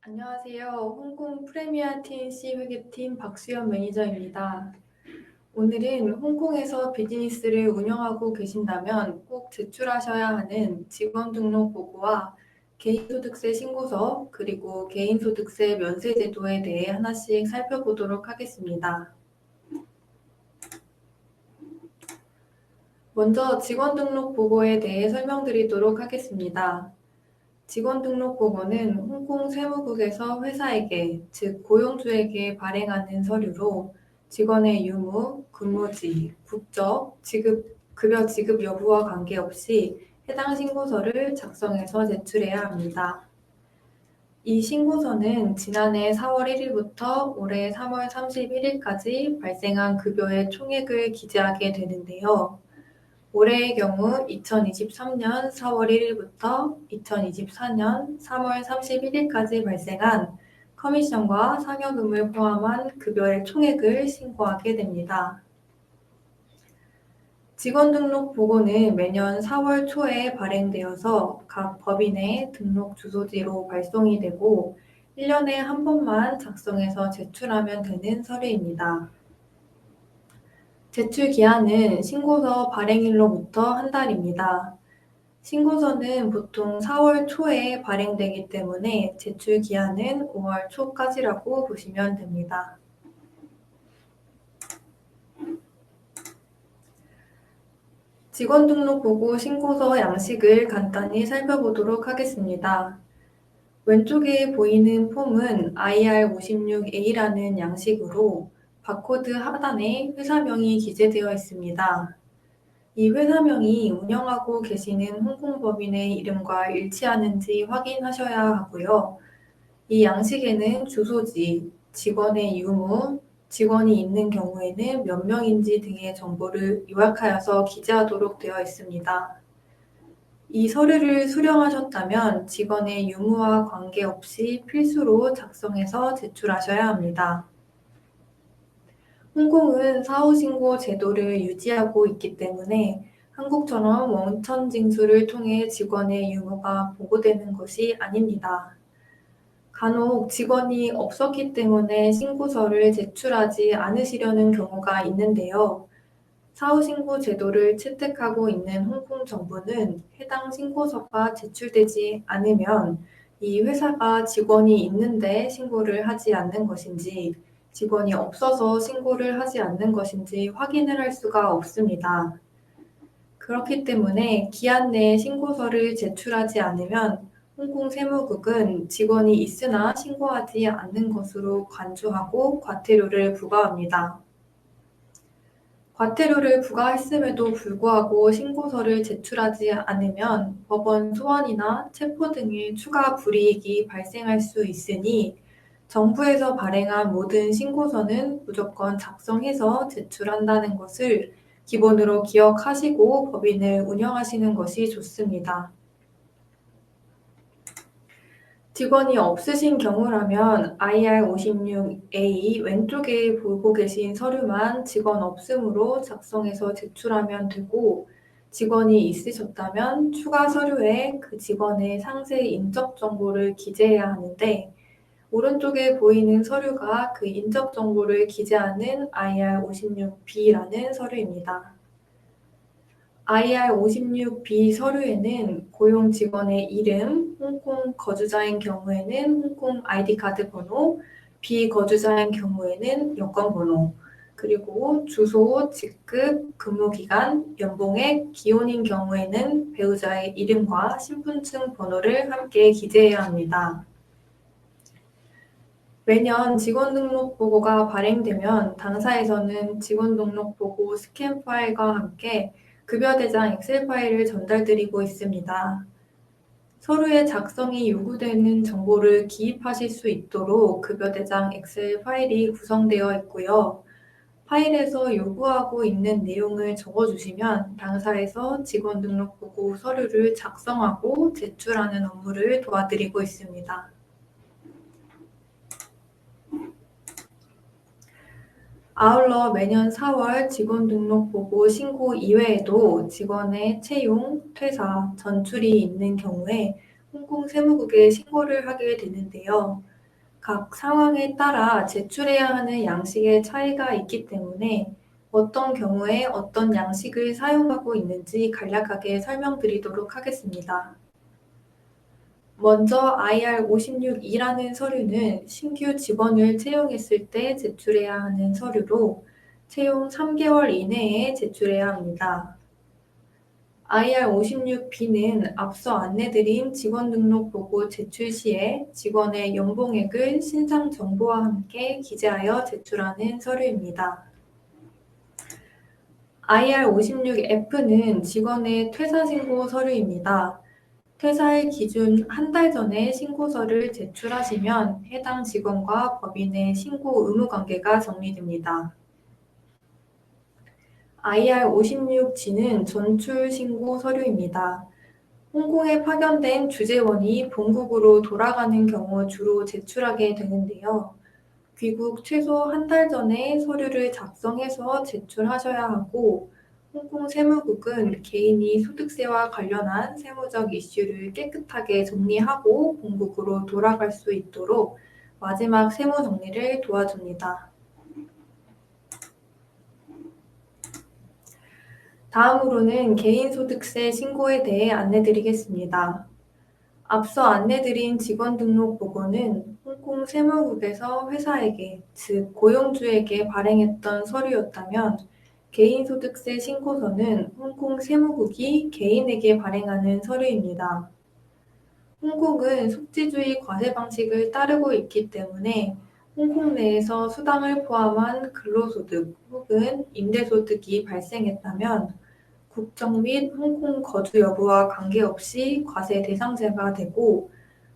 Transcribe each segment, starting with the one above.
안녕하세요. 홍콩 프리미어 TNC 회계팀 박수연 매니저입니다. 오늘은 홍콩에서 비즈니스를 운영하고 계신다면 꼭 제출하셔야 하는 직원 등록 보고와 개인소득세 신고서 그리고 개인소득세 면세 제도에 대해 하나씩 살펴보도록 하겠습니다. 먼저 직원 등록 보고에 대해 설명드리도록 하겠습니다. 직원 등록 보고는 홍콩 세무국에서 회사에게, 즉 고용주에게 발행하는 서류로 직원의 유무, 근무지, 국적, 급여 지급 여부와 관계없이 해당 신고서를 작성해서 제출해야 합니다. 이 신고서는 지난해 4월 1일부터 올해 3월 31일까지 발생한 급여의 총액을 기재하게 되는데요. 올해의 경우 2023년 4월 1일부터 2024년 3월 31일까지 발생한 커미션과 상여금을 포함한 급여의 총액을 신고하게 됩니다. 직원 등록 보고는 매년 4월 초에 발행되어서 각 법인의 등록 주소지로 발송이 되고 1년에 한 번만 작성해서 제출하면 되는 서류입니다. 제출 기한은 신고서 발행일로부터 한 달입니다. 신고서는 보통 4월 초에 발행되기 때문에 제출 기한은 5월 초까지라고 보시면 됩니다. 직원 등록 보고 신고서 양식을 간단히 살펴보도록 하겠습니다. 왼쪽에 보이는 폼은 IR56A라는 양식으로 바코드 하단에 회사명이 기재되어 있습니다. 이 회사명이 운영하고 계시는 홍콩 법인의 이름과 일치하는지 확인하셔야 하고요. 이 양식에는 주소지, 직원의 유무, 직원이 있는 경우에는 몇 명인지 등의 정보를 요약하여서 기재하도록 되어 있습니다. 이 서류를 수령하셨다면 직원의 유무와 관계없이 필수로 작성해서 제출하셔야 합니다. 홍콩은 사후신고 제도를 유지하고 있기 때문에 한국처럼 원천 징수를 통해 직원의 유무가 보고되는 것이 아닙니다. 간혹 직원이 없었기 때문에 신고서를 제출하지 않으시려는 경우가 있는데요. 사후신고 제도를 채택하고 있는 홍콩 정부는 해당 신고서가 제출되지 않으면 이 회사가 직원이 있는데 신고를 하지 않는 것인지 직원이 없어서 신고를 하지 않는 것인지 확인을 할 수가 없습니다. 그렇기 때문에 기한 내에 신고서를 제출하지 않으면 홍콩 세무국은 직원이 있으나 신고하지 않는 것으로 간주하고 과태료를 부과합니다. 과태료를 부과했음에도 불구하고 신고서를 제출하지 않으면 법원 소환이나 체포 등의 추가 불이익이 발생할 수 있으니 정부에서 발행한 모든 신고서는 무조건 작성해서 제출한다는 것을 기본으로 기억하시고 법인을 운영하시는 것이 좋습니다. 직원이 없으신 경우라면 IR56A 왼쪽에 보고 계신 서류만 직원 없음으로 작성해서 제출하면 되고 직원이 있으셨다면 추가 서류에 그 직원의 상세 인적 정보를 기재해야 하는데 오른쪽에 보이는 서류가 그 인적 정보를 기재하는 IR56B라는 서류입니다. IR56B 서류에는 고용 직원의 이름, 홍콩 거주자인 경우에는 홍콩 아이디카드 번호, 비거주자인 경우에는 여권 번호, 그리고 주소, 직급, 근무기간, 연봉액, 기혼인 경우에는 배우자의 이름과 신분증 번호를 함께 기재해야 합니다. 매년 직원등록보고가 발행되면 당사에서는 직원등록보고 스캔 파일과 함께 급여대장 엑셀 파일을 전달드리고 있습니다. 서류의 작성이 요구되는 정보를 기입하실 수 있도록 급여대장 엑셀 파일이 구성되어 있고요. 파일에서 요구하고 있는 내용을 적어주시면 당사에서 직원등록보고 서류를 작성하고 제출하는 업무를 도와드리고 있습니다. 아울러 매년 4월 직원등록보고 신고 이외에도 직원의 채용, 퇴사, 전출이 있는 경우에 홍콩 세무국에 신고를 하게 되는데요. 각 상황에 따라 제출해야 하는 양식의 차이가 있기 때문에 어떤 경우에 어떤 양식을 사용하고 있는지 간략하게 설명드리도록 하겠습니다. 먼저 IR56이라는 서류는 신규 직원을 채용했을 때 제출해야 하는 서류로 채용 3개월 이내에 제출해야 합니다. IR56B는 앞서 안내드린 직원 등록 보고 제출 시에 직원의 연봉액을 신상 정보와 함께 기재하여 제출하는 서류입니다. IR56F는 직원의 퇴사 신고 서류입니다. 퇴사일 기준 한 달 전에 신고서를 제출하시면 해당 직원과 법인의 신고 의무 관계가 정리됩니다. IR56G는 전출 신고 서류입니다. 홍콩에 파견된 주재원이 본국으로 돌아가는 경우 주로 제출하게 되는데요. 귀국 최소 한 달 전에 서류를 작성해서 제출하셔야 하고, 홍콩 세무국은 개인이 소득세와 관련한 세무적 이슈를 깨끗하게 정리하고 본국으로 돌아갈 수 있도록 마지막 세무 정리를 도와줍니다. 다음으로는 개인소득세 신고에 대해 안내드리겠습니다. 앞서 안내드린 직원 등록 보고는 홍콩 세무국에서 회사에게, 즉 고용주에게 발행했던 서류였다면 개인소득세 신고서는 홍콩 세무국이 개인에게 발행하는 서류입니다. 홍콩은 속지주의 과세 방식을 따르고 있기 때문에 홍콩 내에서 수당을 포함한 근로소득 혹은 임대소득이 발생했다면 국적 및 홍콩 거주 여부와 관계없이 과세 대상자가 되고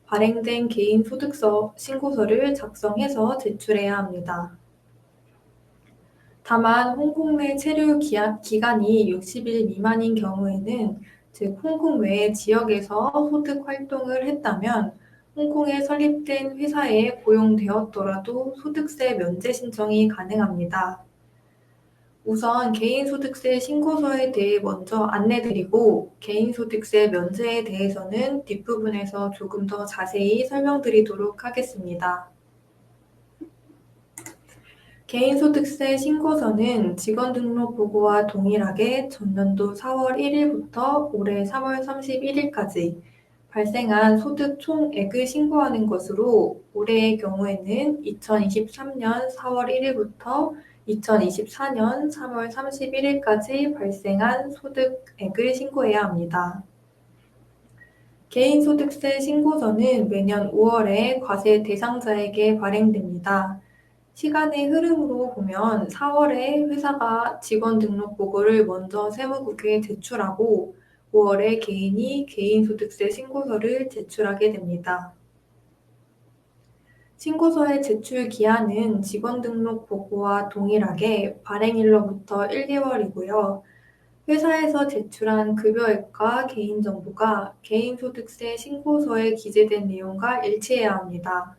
발행된 개인 소득서 신고서를 작성해서 제출해야 합니다. 다만 홍콩 내 체류 기간이 60일 미만인 경우에는, 즉 홍콩 외의 지역에서 소득 활동을 했다면 홍콩에 설립된 회사에 고용되었더라도 소득세 면제 신청이 가능합니다. 우선 개인소득세 신고서에 대해 먼저 안내드리고 개인소득세 면제에 대해서는 뒷부분에서 조금 더 자세히 설명드리도록 하겠습니다. 개인소득세 신고서는 직원등록보고와 동일하게 전년도 4월 1일부터 올해 3월 31일까지 발생한 소득 총액을 신고하는 것으로, 올해의 경우에는 2023년 4월 1일부터 2024년 3월 31일까지 발생한 소득액을 신고해야 합니다. 개인소득세 신고서는 매년 5월에 과세 대상자에게 발행됩니다. 시간의 흐름으로 보면 4월에 회사가 직원 등록 보고를 먼저 세무국에 제출하고 5월에 개인이 개인소득세 신고서를 제출하게 됩니다. 신고서의 제출 기한은 직원 등록 보고와 동일하게 발행일로부터 1개월이고요. 회사에서 제출한 급여액과 개인정보가 개인소득세 신고서에 기재된 내용과 일치해야 합니다.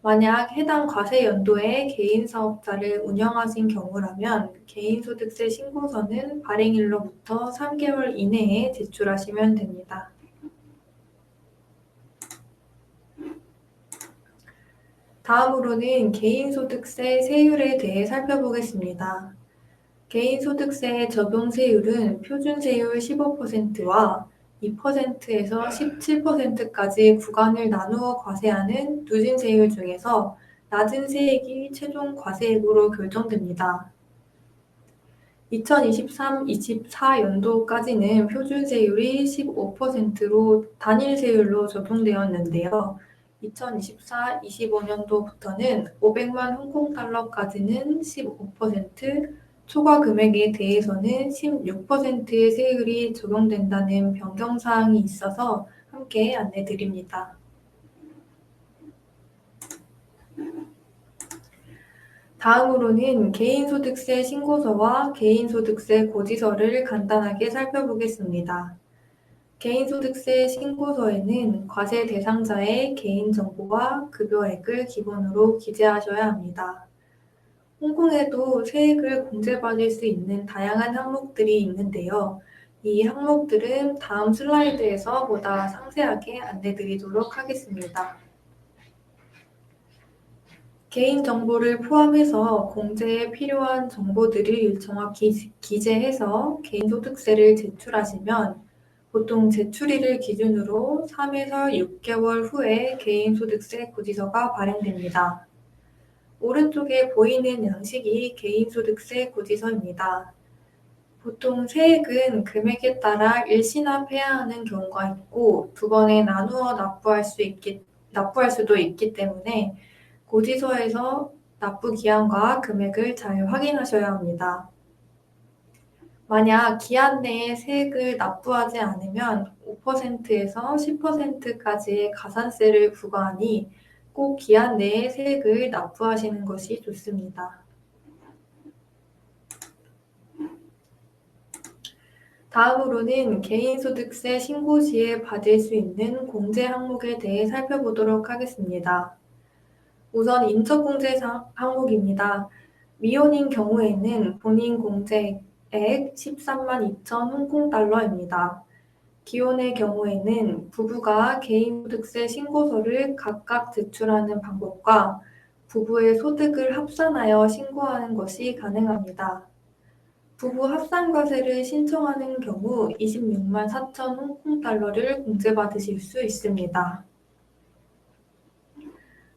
만약 해당 과세 연도에 개인 사업자를 운영하신 경우라면 개인소득세 신고서는 발행일로부터 3개월 이내에 제출하시면 됩니다. 다음으로는 개인소득세 세율에 대해 살펴보겠습니다. 개인소득세의 적용세율은 표준세율 15%와 2%에서 17%까지 구간을 나누어 과세하는 누진세율 중에서 낮은 세액이 최종 과세액으로 결정됩니다. 2023-24 연도까지는 표준세율이 15%로 단일세율로 적용되었는데요. 2024-25년도부터는 500만 홍콩달러까지는 15%, 초과 금액에 대해서는 16%의 세율이 적용된다는 변경사항이 있어서 함께 안내드립니다. 다음으로는 개인소득세 신고서와 개인소득세 고지서를 간단하게 살펴보겠습니다. 개인소득세 신고서에는 과세 대상자의 개인정보와 급여액을 기본으로 기재하셔야 합니다. 홍콩에도 세액을 공제받을 수 있는 다양한 항목들이 있는데요. 이 항목들은 다음 슬라이드에서 보다 상세하게 안내드리도록 하겠습니다. 개인정보를 포함해서 공제에 필요한 정보들을 정확히 기재해서 개인소득세를 제출하시면 보통 제출일을 기준으로 3에서 6개월 후에 개인소득세 고지서가 발행됩니다. 오른쪽에 보이는 양식이 개인소득세 고지서입니다. 보통 세액은 금액에 따라 일시납해야 하는 경우가 있고 두 번에 나누어 납부할 수도 있기 때문에 고지서에서 납부 기한과 금액을 잘 확인하셔야 합니다. 만약 기한 내에 세액을 납부하지 않으면 5%에서 10%까지의 가산세를 부과하니 꼭 기한 내에 세액을 납부하시는 것이 좋습니다. 다음으로는 개인소득세 신고 시에 받을 수 있는 공제 항목에 대해 살펴보도록 하겠습니다. 우선 인적공제 항목입니다. 미혼인 경우에는 본인 공제액 13만 2천 홍콩달러입니다. 기혼의 경우에는 부부가 개인소득세 신고서를 각각 제출하는 방법과 부부의 소득을 합산하여 신고하는 것이 가능합니다. 부부 합산과세를 신청하는 경우 26만 4천 홍콩달러를 공제받으실 수 있습니다.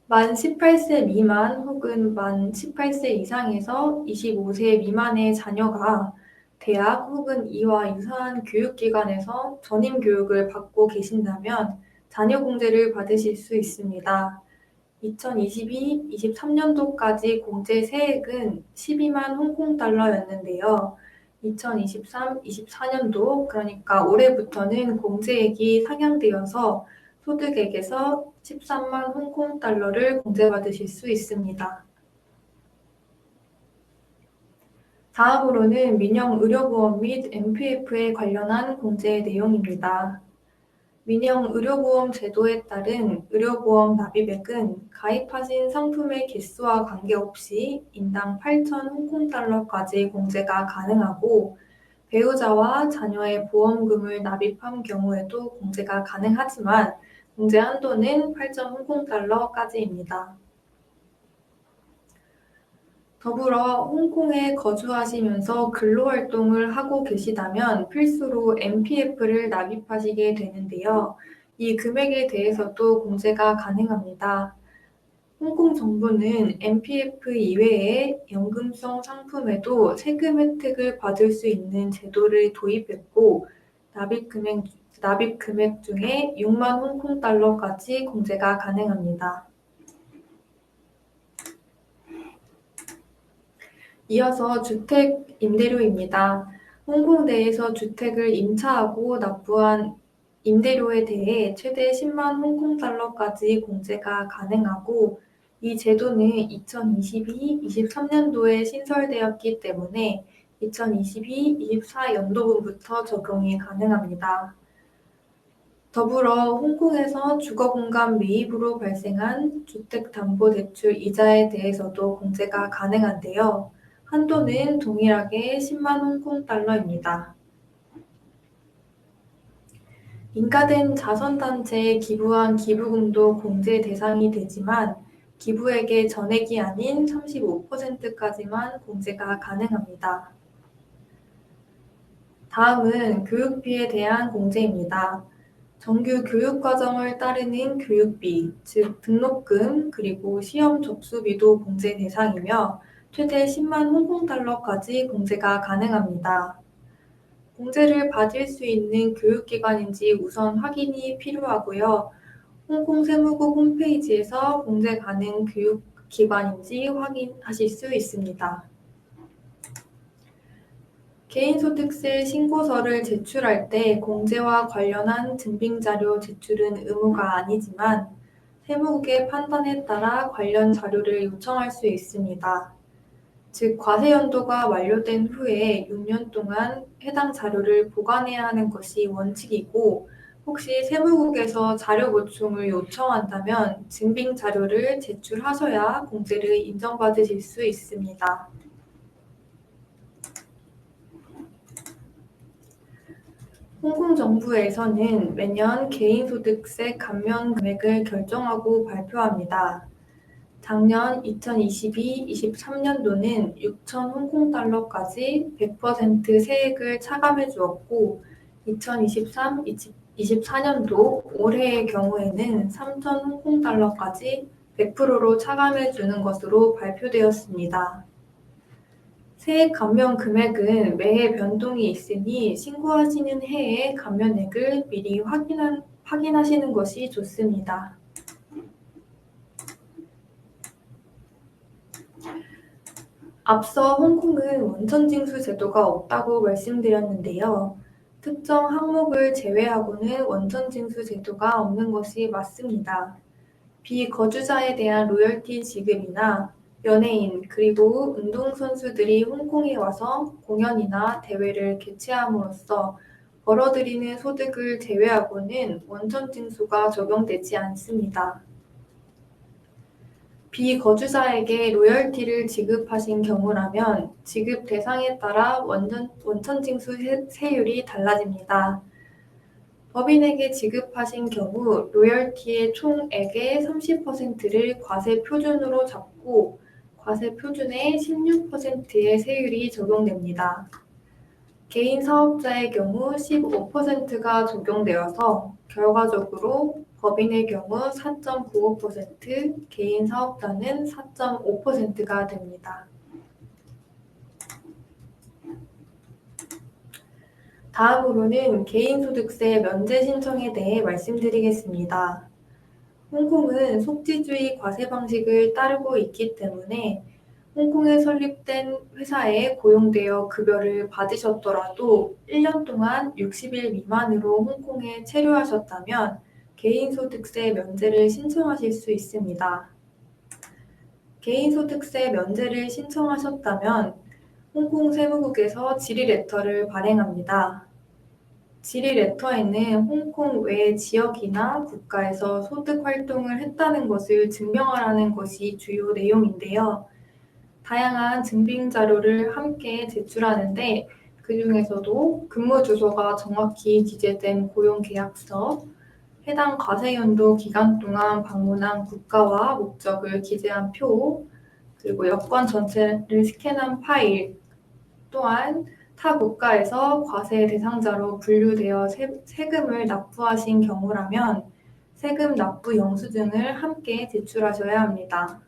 만 18세 미만 혹은 만 18세 이상에서 25세 미만의 자녀가 대학 혹은 이와 유사한 교육기관에서 전임 교육을 받고 계신다면 자녀 공제를 받으실 수 있습니다. 2022-23년도까지 공제 세액은 12만 홍콩달러였는데요. 2023-24년도 그러니까 올해부터는 공제액이 상향되어서 소득액에서 13만 홍콩달러를 공제받으실 수 있습니다. 다음으로는 민영 의료보험 및 MPF에 관련한 공제 내용입니다. 민영 의료보험 제도에 따른 의료보험 납입액은 가입하신 상품의 개수와 관계없이 인당 8천 홍콩달러까지 공제가 가능하고 배우자와 자녀의 보험금을 납입한 경우에도 공제가 가능하지만 공제 한도는 8천 홍콩달러까지입니다. 더불어 홍콩에 거주하시면서 근로활동을 하고 계시다면 필수로 MPF를 납입하시게 되는데요. 이 금액에 대해서도 공제가 가능합니다. 홍콩 정부는 MPF 이외에 연금성 상품에도 세금 혜택을 받을 수 있는 제도를 도입했고 납입 금액 중에 6만 홍콩달러까지 공제가 가능합니다. 이어서 주택 임대료입니다. 홍콩 내에서 주택을 임차하고 납부한 임대료에 대해 최대 10만 홍콩달러까지 공제가 가능하고 이 제도는 2022-23년도에 신설되었기 때문에 2022-24연도분부터 적용이 가능합니다. 더불어 홍콩에서 주거공간 매입으로 발생한 주택담보대출 이자에 대해서도 공제가 가능한데요. 한도는 동일하게 10만 홍콩달러입니다. 인가된 자선단체에 기부한 기부금도 공제 대상이 되지만 기부액의 전액이 아닌 35%까지만 공제가 가능합니다. 다음은 교육비에 대한 공제입니다. 정규 교육과정을 따르는 교육비, 즉 등록금, 그리고 시험 접수비도 공제 대상이며 최대 10만 홍콩달러까지 공제가 가능합니다. 공제를 받을 수 있는 교육기관인지 우선 확인이 필요하고요. 홍콩 세무국 홈페이지에서 공제 가능 교육기관인지 확인하실 수 있습니다. 개인소득세 신고서를 제출할 때 공제와 관련한 증빙자료 제출은 의무가 아니지만 세무국의 판단에 따라 관련 자료를 요청할 수 있습니다. 즉 과세연도가 만료된 후에 6년 동안 해당 자료를 보관해야 하는 것이 원칙이고 혹시 세무국에서 자료 보충을 요청한다면 증빙 자료를 제출하셔야 공제를 인정받으실 수 있습니다. 홍콩 정부에서는 매년 개인소득세 감면 금액을 결정하고 발표합니다. 작년 2022-23년도는 6천 홍콩달러까지 100% 세액을 차감해 주었고 2023-24년도 올해의 경우에는 3천 홍콩달러까지 100%로 차감해 주는 것으로 발표되었습니다. 세액 감면 금액은 매해 변동이 있으니 신고하시는 해의 감면액을 미리 확인하시는 것이 좋습니다. 앞서 홍콩은 원천징수 제도가 없다고 말씀드렸는데요. 특정 항목을 제외하고는 원천징수 제도가 없는 것이 맞습니다. 비거주자에 대한 로열티 지급이나 연예인 그리고 운동선수들이 홍콩에 와서 공연이나 대회를 개최함으로써 벌어들이는 소득을 제외하고는 원천징수가 적용되지 않습니다. 비거주자에게 로열티를 지급하신 경우라면 지급 대상에 따라 원천징수 세율이 달라집니다. 법인에게 지급하신 경우 로열티의 총액의 30%를 과세 표준으로 잡고 과세 표준의 16%의 세율이 적용됩니다. 개인 사업자의 경우 15%가 적용되어서 결과적으로 법인의 경우 4.95%, 개인 사업자는 4.5%가 됩니다. 다음으로는 개인소득세 면제 신청에 대해 말씀드리겠습니다. 홍콩은 속지주의 과세 방식을 따르고 있기 때문에 홍콩에 설립된 회사에 고용되어 급여를 받으셨더라도 1년 동안 60일 미만으로 홍콩에 체류하셨다면 개인소득세 면제를 신청하실 수 있습니다. 개인소득세 면제를 신청하셨다면 홍콩 세무국에서 질의레터를 발행합니다. 질의레터에는 홍콩 외 지역이나 국가에서 소득 활동을 했다는 것을 증명하라는 것이 주요 내용인데요. 다양한 증빙 자료를 함께 제출하는데 그 중에서도 근무 주소가 정확히 기재된 고용계약서, 해당 과세연도 기간 동안 방문한 국가와 목적을 기재한 표, 그리고 여권 전체를 스캔한 파일, 또한 타 국가에서 과세 대상자로 분류되어 세금을 납부하신 경우라면 세금 납부 영수증을 함께 제출하셔야 합니다.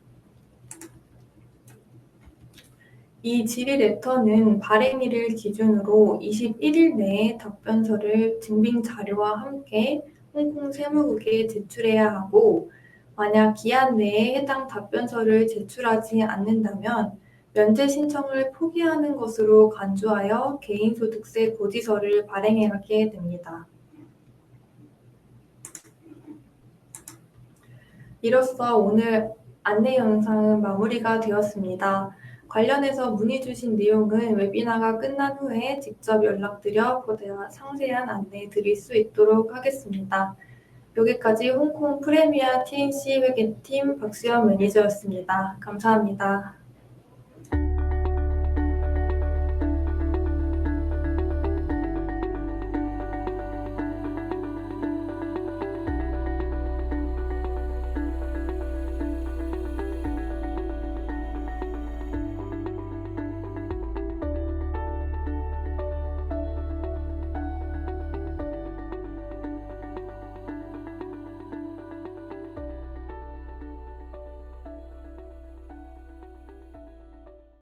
이 질의레터는 발행일을 기준으로 21일 내에 답변서를 증빙 자료와 함께 홍콩 세무국에 제출해야 하고 만약 기한 내에 해당 답변서를 제출하지 않는다면 면제 신청을 포기하는 것으로 간주하여 개인소득세 고지서를 발행하게 됩니다. 이로써 오늘 안내 영상은 마무리가 되었습니다. 관련해서 문의 주신 내용은 웨비나가 끝난 후에 직접 연락드려 보다 상세한 안내 드릴 수 있도록 하겠습니다. 여기까지 홍콩 프레미아 TNC 회계팀 박수연 매니저였습니다. 감사합니다.